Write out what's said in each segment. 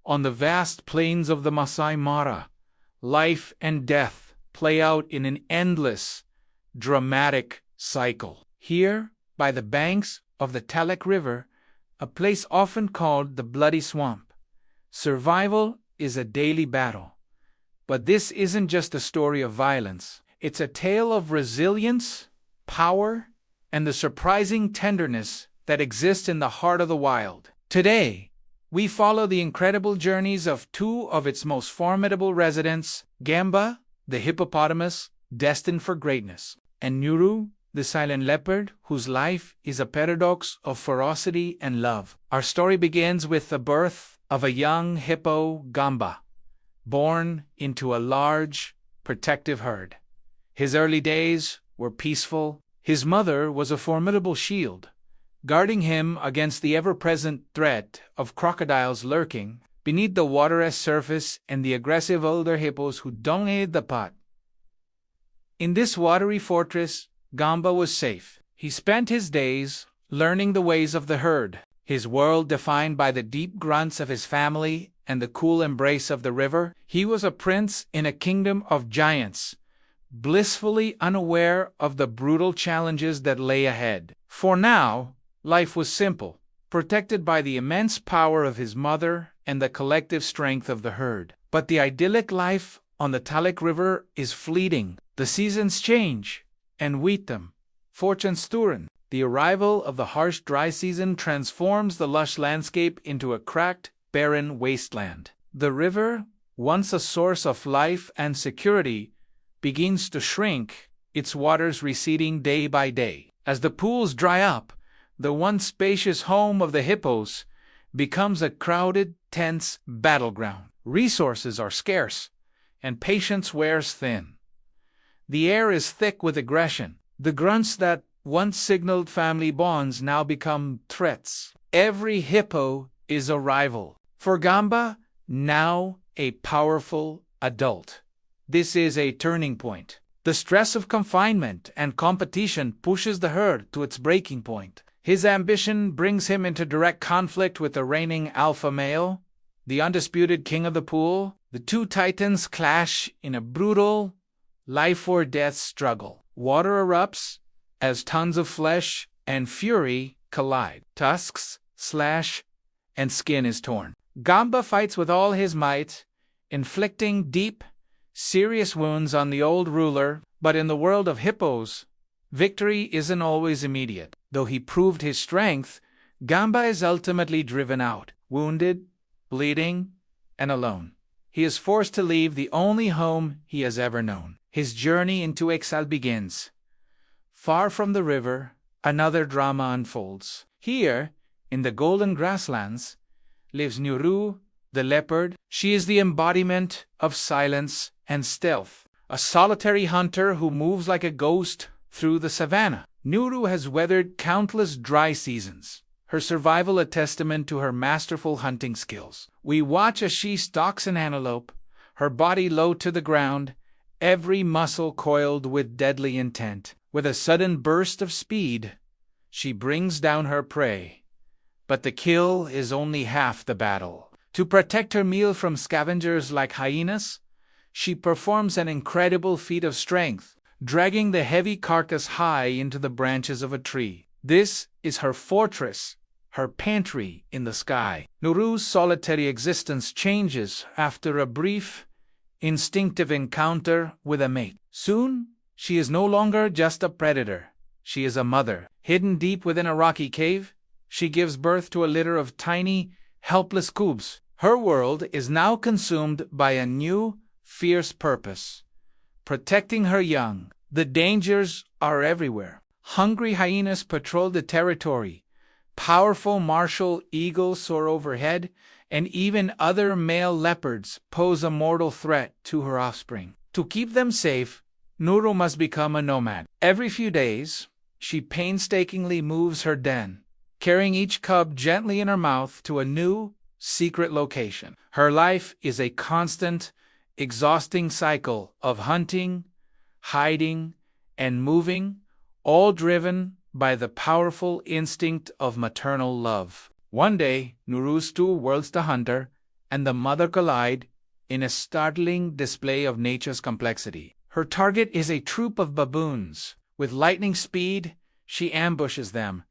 On the vast plains of the Masai Mara, life and death play out in an endless, dramatic cycle. Here, by the banks of the Talek River, a place often called the Bloody Swamp, survival is a daily battle. But this isn't just a story of violence. It's a tale of resilience, power, and the surprising tenderness that exists in the heart of the wild. Today, we follow the incredible journeys of two of its most formidable residents, Gomba, the hippopotamus, destined for greatness, and Nuru, the silent leopard, whose life is a paradox of ferocity and love. Our story begins with the birth of a young hippo, Gomba, born into a large, protective herd. His early days were peaceful. His mother was a formidable shield, guarding him against the ever-present threat of crocodiles lurking beneath the water's surface and the aggressive older hippos who dominated the pot. In this watery fortress, Gomba was safe. He spent his days learning the ways of the herd, his world defined by the deep grunts of his family and the cool embrace of the river. He was a prince in a kingdom of giants, blissfully unaware of the brutal challenges that lay ahead. For now, life was simple, protected by the immense power of his mother and the collective strength of the herd. But the idyllic life on the Talek River is fleeting. The seasons change, and with them, fortunes turn. The arrival of the harsh dry season transforms the lush landscape into a cracked, barren wasteland. The river, once a source of life and security, begins to shrink, its waters receding day by day. As the pools dry up, the once spacious home of the hippos becomes a crowded, tense battleground. Resources are scarce, and patience wears thin. The air is thick with aggression. The grunts that once signaled family bonds now become threats. Every hippo is a rival. For Gomba, now a powerful adult, this is a turning point. The stress of confinement and competition pushes the herd to its breaking point. His ambition brings him into direct conflict with the reigning alpha male, the undisputed king of the pool. The two titans clash in a brutal, life-or-death struggle. Water erupts as tons of flesh and fury collide. Tusks slash and skin is torn. Gomba fights with all his might, inflicting deep, serious wounds on the old ruler. But in the world of hippos, victory isn't always immediate. Though he proved his strength, Gomba is ultimately driven out, wounded, bleeding, and alone. He is forced to leave the only home he has ever known. His journey into exile begins. Far from the river, another drama unfolds. Here, in the golden grasslands, lives Nuru, the leopard. She is the embodiment of silence and stealth, a solitary hunter who moves like a ghost through the savannah. Nuru has weathered countless dry seasons, her survival a testament to her masterful hunting skills. We watch as she stalks an antelope, her body low to the ground, every muscle coiled with deadly intent. With a sudden burst of speed, she brings down her prey. But the kill is only half the battle. To protect her meal from scavengers like hyenas, she performs an incredible feat of strength, dragging the heavy carcass high into the branches of a tree. This is her fortress, her pantry in the sky. Nuru's solitary existence changes after a brief, instinctive encounter with a mate. Soon, she is no longer just a predator. She is a mother. Hidden deep within a rocky cave, she gives birth to a litter of tiny, helpless cubs. Her world is now consumed by a new, fierce purpose: protecting her young. The dangers are everywhere. Hungry hyenas patrol the territory. Powerful martial eagles soar overhead, and even other male leopards pose a mortal threat to her offspring. To keep them safe, Nuru must become a nomad. Every few days, she painstakingly moves her den, carrying each cub gently in her mouth to a new, secret location. Her life is a constant, exhausting cycle of hunting, hiding, and moving, all driven by the powerful instinct of maternal love. One day, Nuru's two worlds the hunter and the mother collide in a startling display of nature's complexity. Her target is a troop of baboons. With lightning speed, she ambushes them,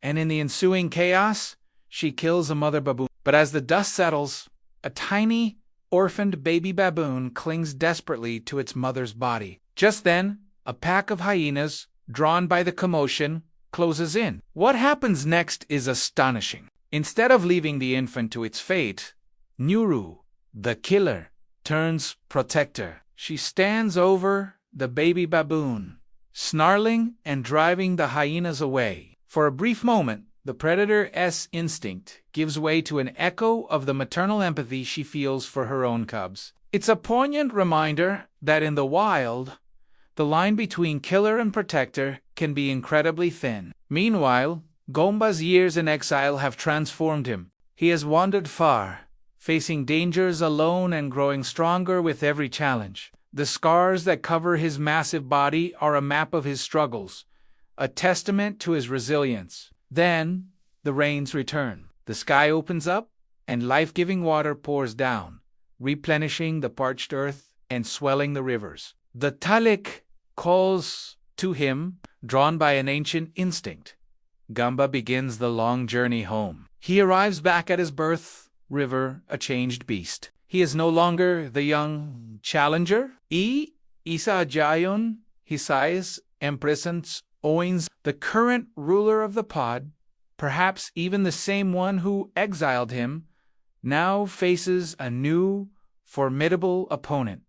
and in the ensuing chaos, she kills a mother baboon. But as the dust settles, a tiny, orphaned baby baboon clings desperately to its mother's body. Just then, a pack of hyenas, drawn by the commotion, closes in. What happens next is astonishing. Instead of leaving the infant to its fate, Nuru, the killer, turns protector. She stands over the baby baboon, snarling and driving the hyenas away. For a brief moment, the predator's instinct gives way to an echo of the maternal empathy she feels for her own cubs. It's a poignant reminder that in the wild, the line between killer and protector can be incredibly thin. Meanwhile, Gomba's years in exile have transformed him. He has wandered far, facing dangers alone and growing stronger with every challenge. The scars that cover his massive body are a map of his struggles, a testament to his resilience. Then, the rains return. The sky opens up, and life-giving water pours down, replenishing the parched earth and swelling the rivers. The Talek calls to him, drawn by an ancient instinct. Gomba begins the long journey home. He arrives back at his birth river, a changed beast. He is no longer the young challenger. Isa Jayon, Hisais, Empresence, Owens, the current ruler of the pod, perhaps even the same one who exiled him, now faces a new, formidable opponent.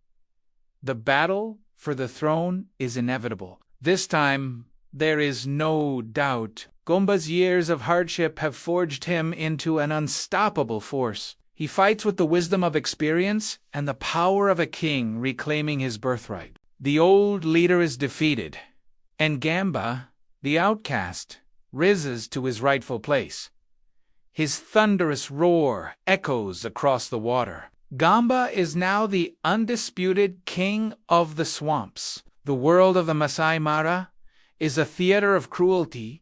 The battle for the throne is inevitable. This time, there is no doubt. Gomba's years of hardship have forged him into an unstoppable force. He fights with the wisdom of experience and the power of a king reclaiming his birthright. The old leader is defeated, and Gomba, the outcast, rises to his rightful place. His thunderous roar echoes across the water. Gomba is now the undisputed king of the swamps. The world of the Masai Mara is a theater of cruelty,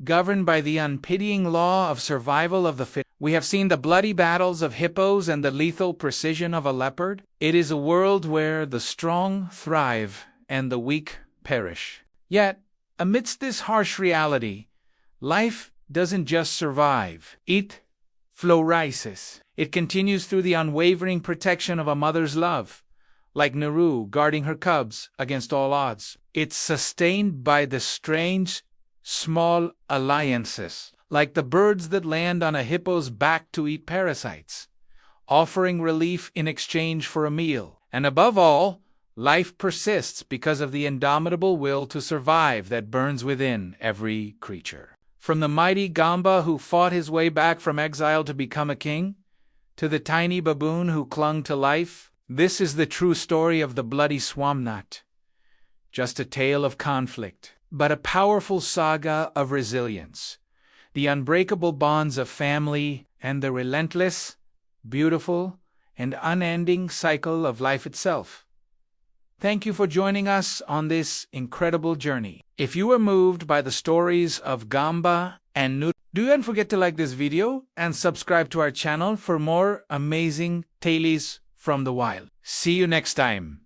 governed by the unpitying law of survival of the fit. We have seen the bloody battles of hippos and the lethal precision of a leopard. It is a world where the strong thrive and the weak perish. Yet, amidst this harsh reality, life doesn't just survive. It flourishes. It continues through the unwavering protection of a mother's love, like Naru guarding her cubs against all odds. It's sustained by the strange, small alliances, like the birds that land on a hippo's back to eat parasites, offering relief in exchange for a meal. And above all, life persists because of the indomitable will to survive that burns within every creature. From the mighty Gomba who fought his way back from exile to become a king, to the tiny baboon who clung to life, this is the true story of the bloody Swamnat. Just a tale of conflict, but a powerful saga of resilience, the unbreakable bonds of family, and the relentless, beautiful, and unending cycle of life itself. Thank you for joining us on this incredible journey. If you were moved by the stories of Gomba and Nuru, don't forget to like this video and subscribe to our channel for more amazing tales from the wild. See you next time.